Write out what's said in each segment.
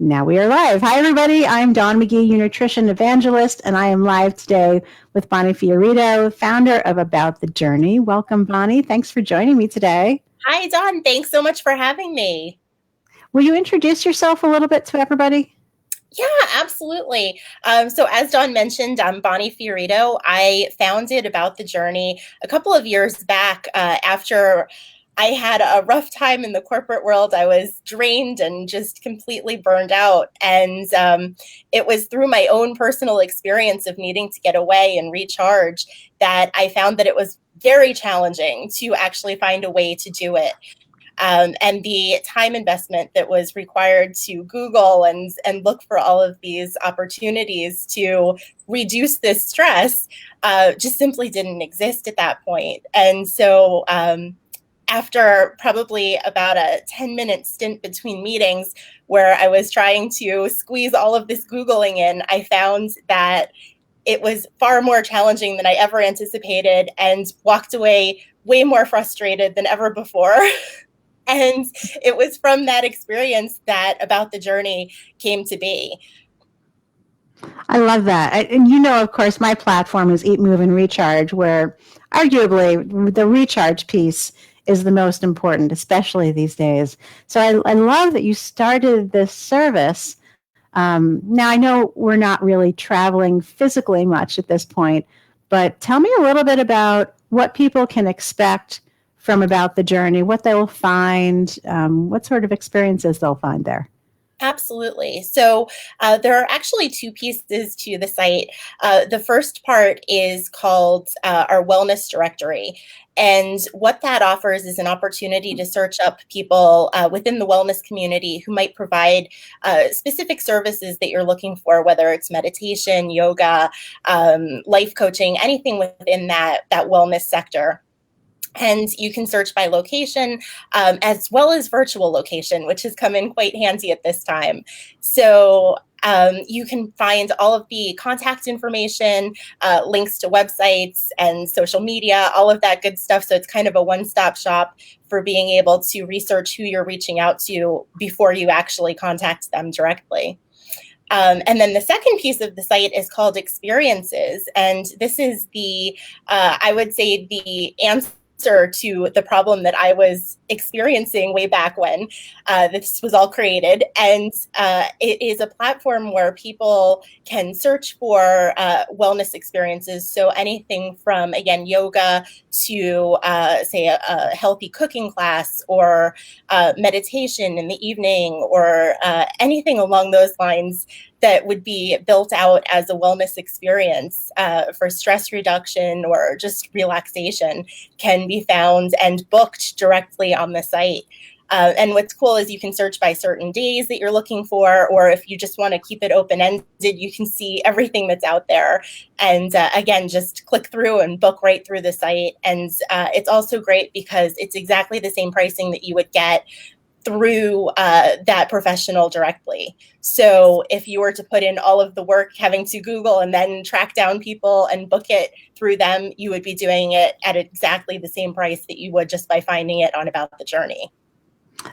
Now we are live. Hi, everybody. I'm Dawn McGee, your nutrition evangelist, and I am live today with Bonney Fiorito, founder of About the Journey. Welcome, Bonney. Thanks for joining me today. Hi, Dawn. Thanks so much for having me. Will you introduce yourself a little bit to everybody? Yeah, absolutely. So as Dawn mentioned, I'm Bonney Fiorito. I founded About the Journey a couple of years back after I had a rough time in the corporate world. I was drained and just completely burned out. And it was through my own personal experience of needing to get away and recharge that I found that it was very challenging to actually find a way to do it. And the time investment that was required to Google and look for all of these opportunities to reduce this stress just simply didn't exist at that point. And so after probably about a 10-minute stint between meetings where I was trying to squeeze all of this Googling in, I found that it was far more challenging than I ever anticipated and walked away way more frustrated than ever before. And it was from that experience that About the Journey came to be. I love that. And of course, my platform is Eat, Move, and Recharge, where arguably the recharge piece is the most important, especially these days. So I love that you started this service. Now, I know we're not really traveling physically much at this point, but tell me a little bit about what people can expect from About the Journey, what they will find, what sort of experiences they'll find there. Absolutely. So there are actually two pieces to the site. The first part is called our wellness directory. And what that offers is an opportunity to search up people within the wellness community who might provide specific services that you're looking for, whether it's meditation, yoga, life coaching, anything within that wellness sector. And you can search by location as well as virtual location, which has come in quite handy at this time. So you can find all of the contact information, links to websites and social media, all of that good stuff. So it's kind of a one-stop shop for being able to research who you're reaching out to before you actually contact them directly. And then the second piece of the site is called Experiences. And this is I would say, the answer to the problem that I was experiencing way back when this was all created. And it is a platform where people can search for wellness experiences. So anything from, again, yoga to, say, a healthy cooking class, or meditation in the evening, or anything along those lines that would be built out as a wellness experience for stress reduction or just relaxation can be found and booked directly on the site. And what's cool is you can search by certain days that you're looking for, or if you just want to keep it open-ended, you can see everything that's out there. And again, just click through and book right through the site. And it's also great because it's exactly the same pricing that you would get through that professional directly. So if you were to put in all of the work having to Google and then track down people and book it through them, you would be doing it at exactly the same price that you would just by finding it on About the Journey.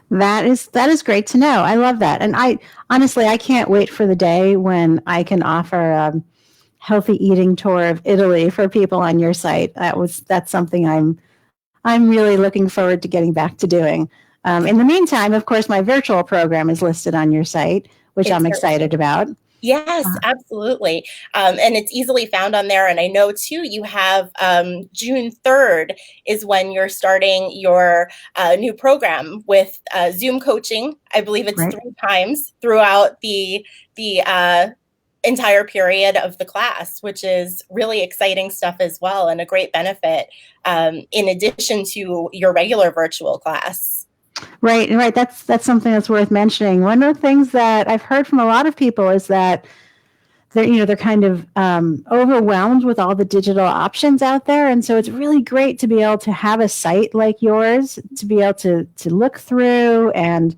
That is great to know. I love that. And I honestly, I can't wait for the day when I can offer a healthy eating tour of Italy for people on your site. That's something I'm really looking forward to getting back to doing. In the meantime, of course, my virtual program is listed on your site, which I'm excited about. Yes, absolutely. And it's easily found on there. And I know, too, you have June 3rd is when you're starting your new program with Zoom coaching. I believe it's 3 times throughout the entire period of the class, which is really exciting stuff as well, and a great benefit in addition to your regular virtual class. Right. That's something that's worth mentioning. One of the things that I've heard from a lot of people is that they're kind of overwhelmed with all the digital options out there, and so it's really great to be able to have a site like yours to be able to look through and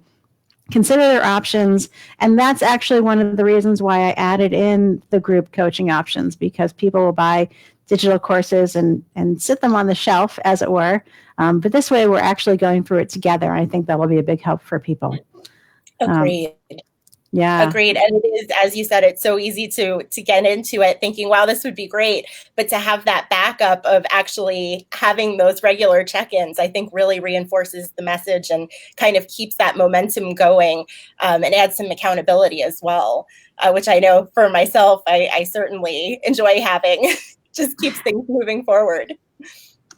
consider their options. And that's actually one of the reasons why I added in the group coaching options, because people will buy digital courses and sit them on the shelf, as it were. But this way, we're actually going through it together. And I think that will be a big help for people. Agreed. Yeah. Agreed. And it is, as you said, it's so easy to get into it thinking, wow, this would be great. But to have that backup of actually having those regular check-ins, I think really reinforces the message and kind of keeps that momentum going, and adds some accountability as well, which I know for myself, I certainly enjoy having. Just keeps things moving forward.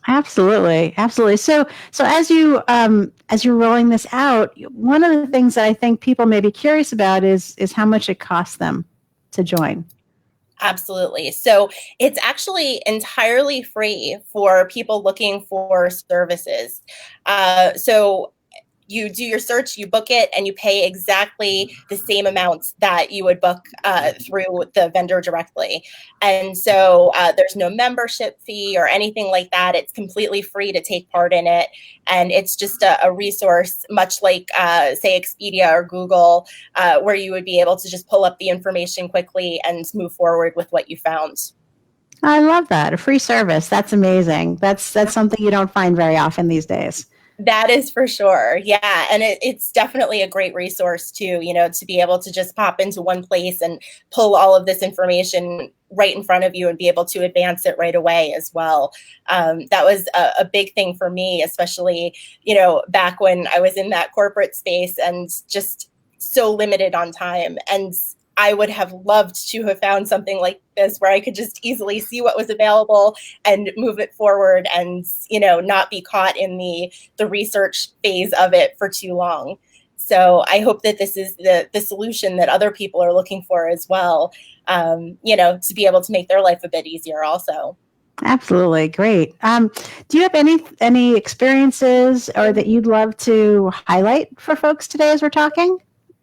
Absolutely, absolutely. So as you're rolling this out, one of the things that I think people may be curious about is how much it costs them to join. Absolutely. So it's actually entirely free for people looking for services. So you do your search, you book it, and you pay exactly the same amount that you would book through the vendor directly. And so there's no membership fee or anything like that. It's completely free to take part in it. And it's just a resource, much like, say, Expedia or Google, where you would be able to just pull up the information quickly and move forward with what you found. I love that. A free service. That's amazing. That's something you don't find very often these days. That is for sure. Yeah. And it's definitely a great resource too, to be able to just pop into one place and pull all of this information right in front of you and be able to advance it right away as well. That was a big thing for me, especially, back when I was in that corporate space and just so limited on time. And I would have loved to have found something like this where I could just easily see what was available and move it forward and, not be caught in the research phase of it for too long. So I hope that this is the solution that other people are looking for as well, to be able to make their life a bit easier also. Absolutely, great. Do you have any experiences or that you'd love to highlight for folks today as we're talking?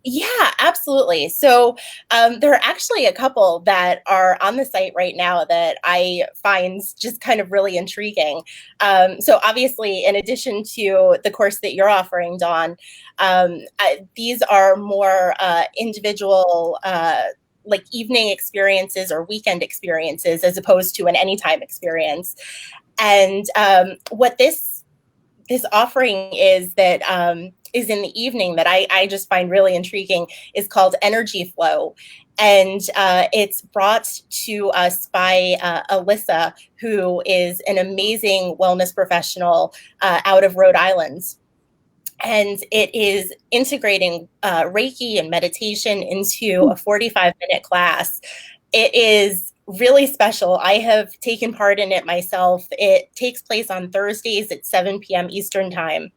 Yeah, absolutely. So there are actually a couple that are on the site right now that I find just kind of really intriguing. So obviously, in addition to the course that you're offering, Dawn, these are more individual, like evening experiences or weekend experiences as opposed to an anytime experience. And what this offering is that is in the evening that I just find really intriguing is called Energy Flow. And it's brought to us by Alyssa, who is an amazing wellness professional out of Rhode Island. And it is integrating Reiki and meditation into a 45-minute class. It is really special. I have taken part in it myself. It takes place on Thursdays at 7 p.m. Eastern time,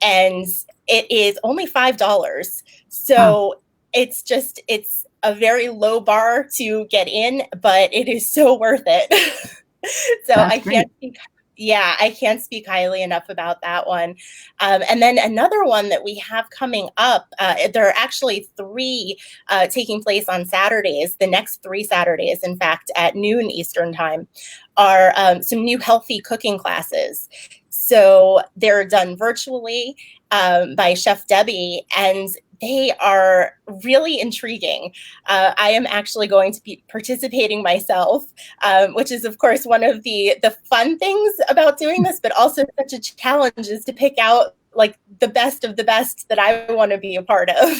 and it is only $5. So it's a very low bar to get in, but it is so worth it. So That's great. I can't speak highly enough about that one. And then another one that we have coming up, there are actually three taking place on Saturdays. The next 3 Saturdays, in fact, at noon Eastern time, are some new healthy cooking classes. So they're done virtually by Chef Debbie, and they are really intriguing. I am actually going to be participating myself, which is, of course, one of the fun things about doing this, but also such a challenge is to pick out like the best of the best that I want to be a part of.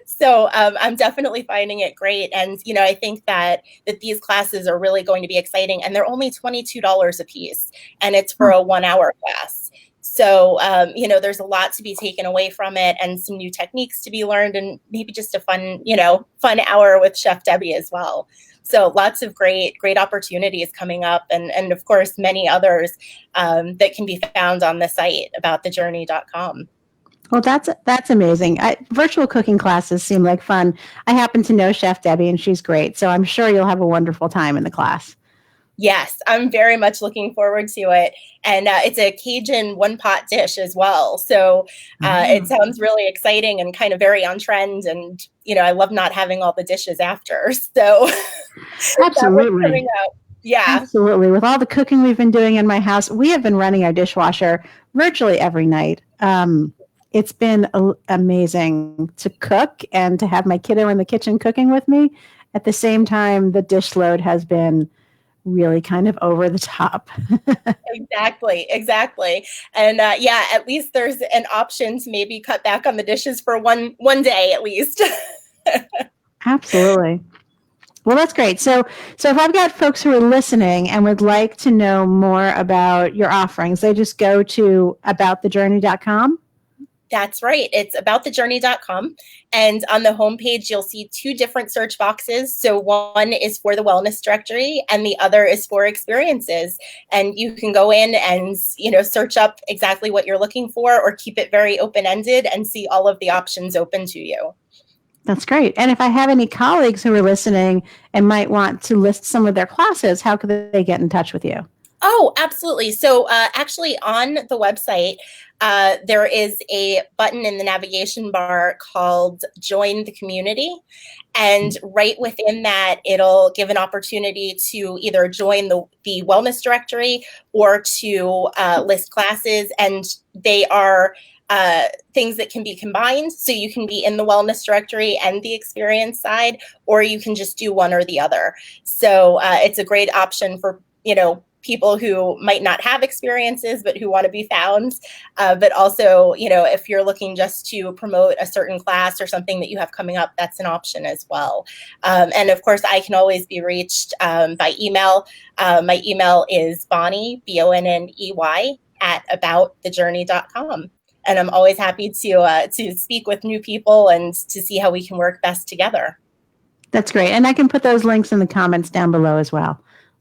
So I'm definitely finding it great. And, I think that these classes are really going to be exciting, and they're only $22 a piece, and it's for a 1-hour class. So, there's a lot to be taken away from it and some new techniques to be learned, and maybe just a fun hour with Chef Debbie as well. So lots of great opportunities coming up, and of course, many others that can be found on the site aboutthejourney.com. Well, that's amazing. Virtual cooking classes seem like fun. I happen to know Chef Debbie, and she's great. So I'm sure you'll have a wonderful time in the class. Yes, I'm very much looking forward to it. And it's a Cajun one-pot dish as well. So it sounds really exciting and kind of very on trend. And, I love not having all the dishes after. So Absolutely. coming out. Yeah. Absolutely. With all the cooking we've been doing in my house, we have been running our dishwasher virtually every night. It's been amazing to cook and to have my kiddo in the kitchen cooking with me. At the same time, the dish load has been really kind of over the top. Exactly. And at least there's an option to maybe cut back on the dishes for one day at least. Absolutely. Well, that's great. So if I've got folks who are listening and would like to know more about your offerings, they just go to aboutthejourney.com. That's right. It's aboutthejourney.com. And on the homepage, you'll see two different search boxes. So one is for the wellness directory and the other is for experiences. And you can go in and, search up exactly what you're looking for, or keep it very open-ended and see all of the options open to you. That's great. And if I have any colleagues who are listening and might want to list some of their classes, how could they get in touch with you? Oh, absolutely. So actually on the website, there is a button in the navigation bar called Join the Community. And right within that, it'll give an opportunity to either join the wellness directory or to list classes. And they are things that can be combined. So you can be in the wellness directory and the experience side, or you can just do one or the other. So it's a great option for, people who might not have experiences, but who want to be found. But also, if you're looking just to promote a certain class or something that you have coming up, that's an option as well. And of course, I can always be reached by email. My email is Bonney, Bonney, @aboutthejourney.com. And I'm always happy to speak with new people and to see how we can work best together. That's great. And I can put those links in the comments down below as well.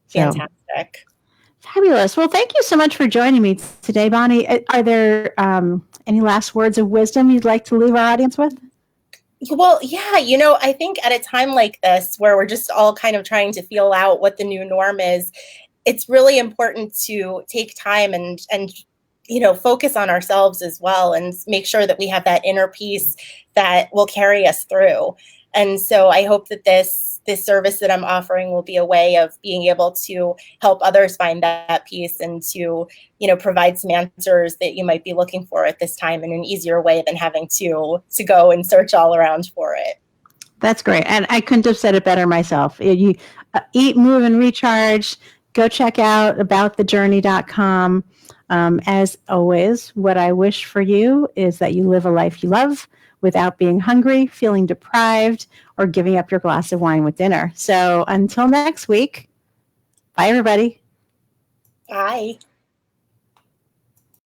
Fantastic. Fabulous. Well, thank you so much for joining me today, Bonney. Are there any last words of wisdom you'd like to leave our audience with? Well, yeah, I think at a time like this, where we're just all kind of trying to feel out what the new norm is, it's really important to take time and focus on ourselves as well, and make sure that we have that inner peace that will carry us through. And so I hope that this service that I'm offering will be a way of being able to help others find that peace, and to, provide some answers that you might be looking for at this time in an easier way than having to go and search all around for it. That's great. And I couldn't have said it better myself. You eat, move, and recharge. Go check out aboutthejourney.com. As always, what I wish for you is that you live a life you love without being hungry, feeling deprived, or giving up your glass of wine with dinner. So until next week, bye, everybody. Bye.